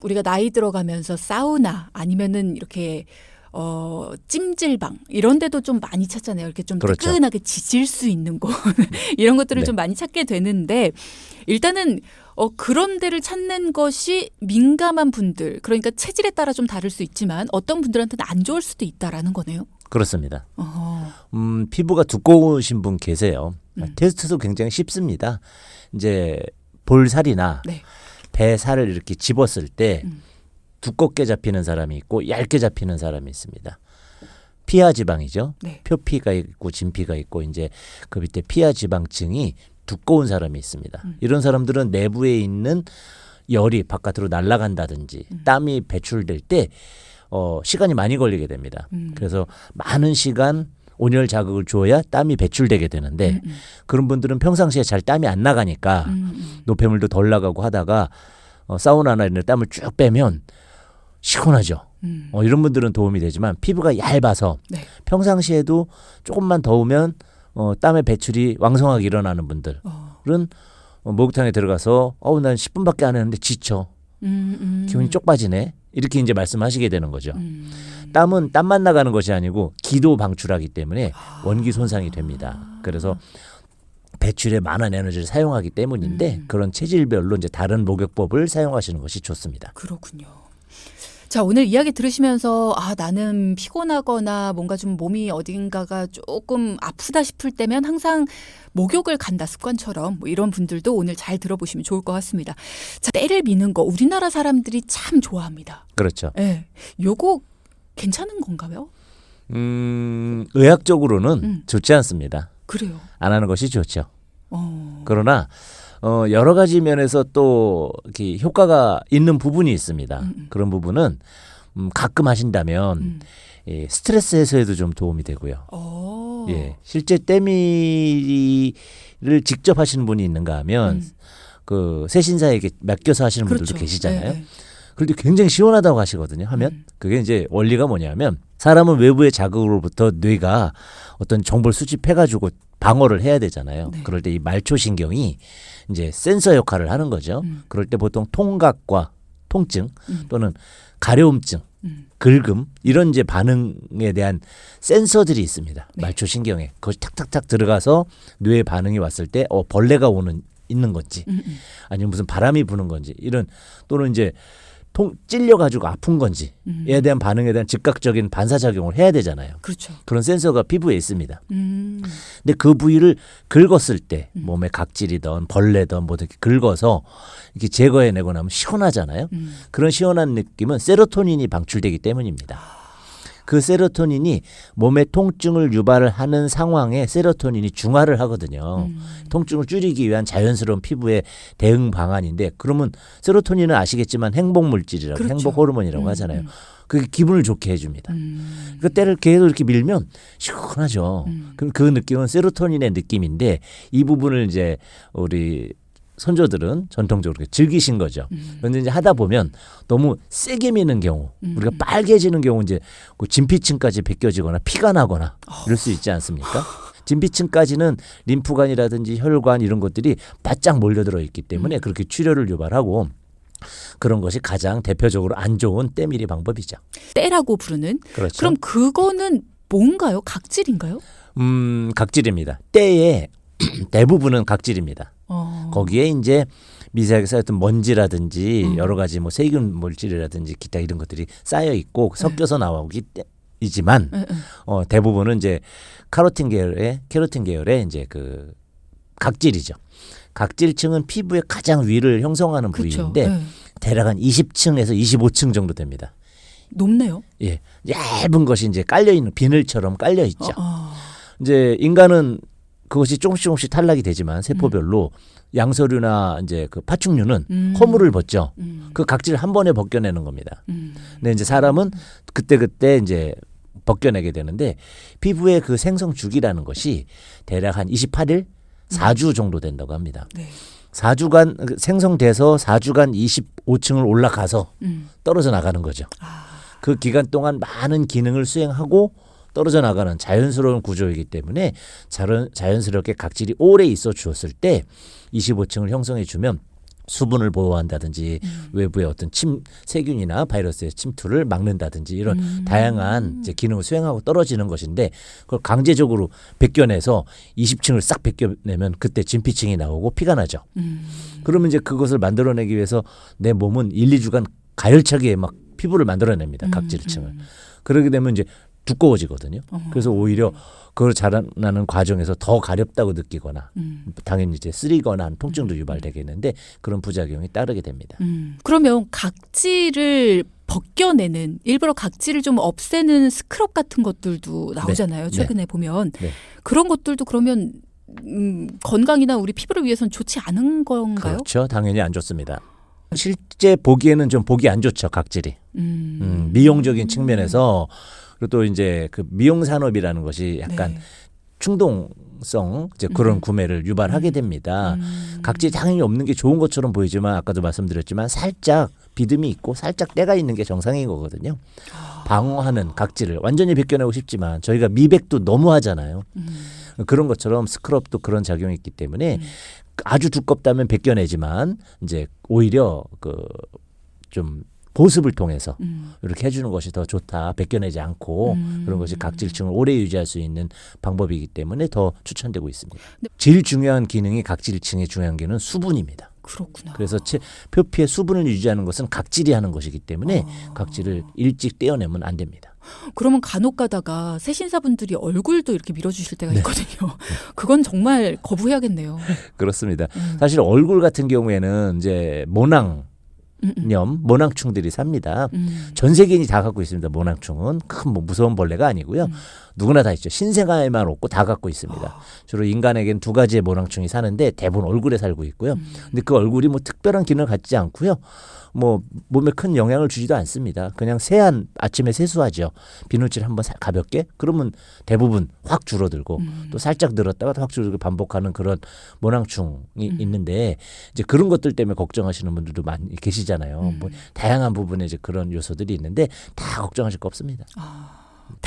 우리가 나이 들어가면서 사우나 아니면은 이렇게 찜질방 이런 데도 좀 많이 찾잖아요. 이렇게 좀 그렇죠. 뜨끈하게 지질 수 있는 곳 이런 것들을 네. 좀 많이 찾게 되는데 일단은 그런 데를 찾는 것이 민감한 분들 그러니까 체질에 따라 좀 다를 수 있지만 어떤 분들한테는 안 좋을 수도 있다라는 거네요. 그렇습니다. 어허. 피부가 두꺼우신 분 계세요. 테스트도 굉장히 쉽습니다. 이제 볼살이나 네. 배 살을 이렇게 집었을 때 두껍게 잡히는 사람이 있고 얇게 잡히는 사람이 있습니다. 피하 지방이죠. 네. 표피가 있고 진피가 있고 이제 그 밑에 피하 지방층이 두꺼운 사람이 있습니다. 이런 사람들은 내부에 있는 열이 바깥으로 날아간다든지 땀이 배출될 때 시간이 많이 걸리게 됩니다. 그래서 많은 시간 온열 자극을 줘야 땀이 배출되게 되는데 그런 분들은 평상시에 잘 땀이 안 나가니까 노폐물도 덜 나가고 하다가 사우나나 이런 데 땀을 쭉 빼면 시원하죠. 이런 분들은 도움이 되지만 피부가 얇아서 네. 평상시에도 조금만 더우면 땀의 배출이 왕성하게 일어나는 분들은 목욕탕에 들어가서 난 10분밖에 안 했는데 지쳐. 기운이 쪽 빠지네. 이렇게 이제 말씀하시게 되는 거죠. 땀은 땀만 나가는 것이 아니고 기도 방출하기 때문에 원기 손상이 됩니다. 그래서 배출에 많은 에너지를 사용하기 때문인데 그런 체질별로 이제 다른 목욕법을 사용하시는 것이 좋습니다. 그렇군요. 자, 오늘 이야기 들으시면서 나는 피곤하거나 뭔가 좀 몸이 어딘가가 조금 아프다 싶을 때면 항상 목욕을 간다 습관처럼 뭐 이런 분들도 오늘 잘 들어보시면 좋을 것 같습니다. 자, 때를 미는 거 우리나라 사람들이 참 좋아합니다. 그렇죠. 네. 요거 괜찮은 건가요? 의학적으로는 좋지 않습니다. 그래요. 안 하는 것이 좋죠. 그러나 여러 가지 면에서 또 이렇게 효과가 있는 부분이 있습니다. 그런 부분은 가끔 하신다면 스트레스 해소에도 좀 도움이 되고요. 예, 실제 때밀이를 직접 하시는 분이 있는가 하면 그 세신사에게 맡겨서 하시는 분들도 그렇죠. 계시잖아요. 네. 그런데 굉장히 시원하다고 하시거든요. 하면 그게 이제 원리가 뭐냐면 사람은 외부의 자극으로부터 뇌가 어떤 정보를 수집해가지고 방어를 해야 되잖아요. 네. 그럴 때 이 말초신경이 이제 센서 역할을 하는 거죠. 그럴 때 보통 통각과 통증 또는 가려움증, 긁음 이런 이제 반응에 대한 센서들이 있습니다. 네. 말초신경에 그것이 탁탁탁 들어가서 뇌에 반응이 왔을 때 벌레가 있는 건지 아니면 무슨 바람이 부는 건지 이런 또는 이제 찔려가지고 아픈 건지에 대한 반응에 대한 즉각적인 반사작용을 해야 되잖아요. 그렇죠. 그런 센서가 피부에 있습니다. 근데 그 부위를 긁었을 때 몸에 각질이든 벌레든 뭐든 긁어서 이렇게 제거해내고 나면 시원하잖아요. 그런 시원한 느낌은 세로토닌이 방출되기 때문입니다. 그 세로토닌이 몸의 통증을 유발하는 상황에 세로토닌이 중화를 하거든요. 통증을 줄이기 위한 자연스러운 피부의 대응 방안인데 그러면 세로토닌은 아시겠지만 행복물질이라고 그렇죠. 행복 호르몬이라고 하잖아요. 그게 기분을 좋게 해줍니다. 그 때를 계속 이렇게 밀면 시원하죠. 그럼 그 느낌은 세로토닌의 느낌인데 이 부분을 이제 우리 선조들은 전통적으로 즐기신 거죠. 그런데 이제 하다 보면 너무 세게 미는 경우, 우리가 빨개지는 경우 이제 그 진피층까지 벗겨지거나 피가 나거나 이럴 수 있지 않습니까? 진피층까지는 림프관이라든지 혈관 이런 것들이 바짝 몰려들어 있기 때문에 그렇게 출혈을 유발하고 그런 것이 가장 대표적으로 안 좋은 때밀이 방법이죠. 때라고 부르는. 그렇죠. 그럼 그거는 뭔가요? 각질인가요? 각질입니다. 때의 대부분은 각질입니다. 거기에 이제 미세하게 쌓였던 먼지라든지 여러 가지 뭐 세균 물질이라든지 기타 이런 것들이 쌓여 있고 섞여서 나오기 때이지만 대부분은 이제 케라틴 계열의 이제 그 각질이죠. 각질층은 피부의 가장 위를 형성하는 그렇죠. 부위인데 네. 대략 한 20층에서 25층 정도 됩니다. 높네요. 예, 얇은 것이 이제 깔려 있는 비늘처럼 깔려 있죠. 이제 인간은 그것이 조금씩 탈락이 되지만 세포별로 양서류나 이제 그 파충류는 허물을 벗죠. 그 각질을 한 번에 벗겨내는 겁니다. 근데 이제 사람은 그때 이제 벗겨내게 되는데 피부의 그 생성 주기라는 것이 대략 한 28일, 4주 정도 된다고 합니다. 네. 4주간 생성돼서 4주간 25층을 올라가서 떨어져 나가는 거죠. 그 기간 동안 많은 기능을 수행하고 떨어져 나가는 자연스러운 구조이기 때문에 자연스럽게 각질이 오래 있어 주었을 때 25층을 형성해 주면 수분을 보호한다든지 외부의 어떤 세균이나 바이러스의 침투를 막는다든지 이런 다양한 이제 기능을 수행하고 떨어지는 것인데 그걸 강제적으로 벗겨내서 20층을 싹 벗겨내면 그때 진피층이 나오고 피가 나죠. 그러면 이제 그것을 만들어내기 위해서 내 몸은 1, 2주간 가열차게 막 피부를 만들어냅니다. 각질층을. 그러게 되면 이제 두꺼워지거든요. 그래서 오히려 그걸 자라나는 과정에서 더 가렵다고 느끼거나 당연히 이제 쓰리거나 한 통증도 유발되겠는데 그런 부작용이 따르게 됩니다. 그러면 각질을 벗겨내는 일부러 각질을 좀 없애는 스크럽 같은 것들도 나오잖아요. 최근에 보면 네. 그런 것들도 그러면 건강이나 우리 피부를 위해서는 좋지 않은 건가요? 그렇죠. 당연히 안 좋습니다. 실제 보기에는 좀 보기 안 좋죠. 각질이. 미용적인 측면에서 그리고 또 이제 그 미용 산업이라는 것이 약간 네. 충동성 이제 그런 구매를 유발하게 됩니다. 각질이 당연히 없는 게 좋은 것처럼 보이지만 아까도 말씀드렸지만 살짝 비듬이 있고 살짝 때가 있는 게 정상인 거거든요. 방어하는 각질을 완전히 벗겨내고 싶지만 저희가 미백도 너무 하잖아요. 그런 것처럼 스크럽도 그런 작용이 있기 때문에 아주 두껍다면 벗겨내지만 이제 오히려 그 좀 보습을 통해서 이렇게 해주는 것이 더 좋다. 벗겨내지 않고 그런 것이 각질층을 오래 유지할 수 있는 방법이기 때문에 더 추천되고 있습니다. 제일 중요한 기능이 각질층의 중요한 기능은 수분입니다. 그렇구나. 그래서 표피의 수분을 유지하는 것은 각질이 하는 것이기 때문에 각질을 일찍 떼어내면 안 됩니다. 그러면 간혹 가다가 새신사분들이 얼굴도 이렇게 밀어주실 때가 있거든요. 그건 정말 거부해야겠네요. 그렇습니다. 사실 얼굴 같은 경우에는 이제 모낭충들이 삽니다. 전 세계인이 다 갖고 있습니다. 모낭충은 큰 뭐 무서운 벌레가 아니고요. 누구나 다 있죠. 신생아에만 없고 다 갖고 있습니다. 주로 인간에겐 2가지의 모낭충이 사는데 대부분 얼굴에 살고 있고요. 근데 그 얼굴이 뭐 특별한 기능을 갖지 않고요. 뭐 몸에 큰 영향을 주지도 않습니다. 그냥 아침에 세수하죠. 비누칠 한번 가볍게 그러면 대부분 확 줄어들고 또 살짝 늘었다가 확 줄어들고 반복하는 그런 모낭충이 있는데 이제 그런 것들 때문에 걱정하시는 분들도 많이 계시잖아요. 뭐 다양한 부분에 이제 그런 요소들이 있는데 다 걱정하실 거 없습니다.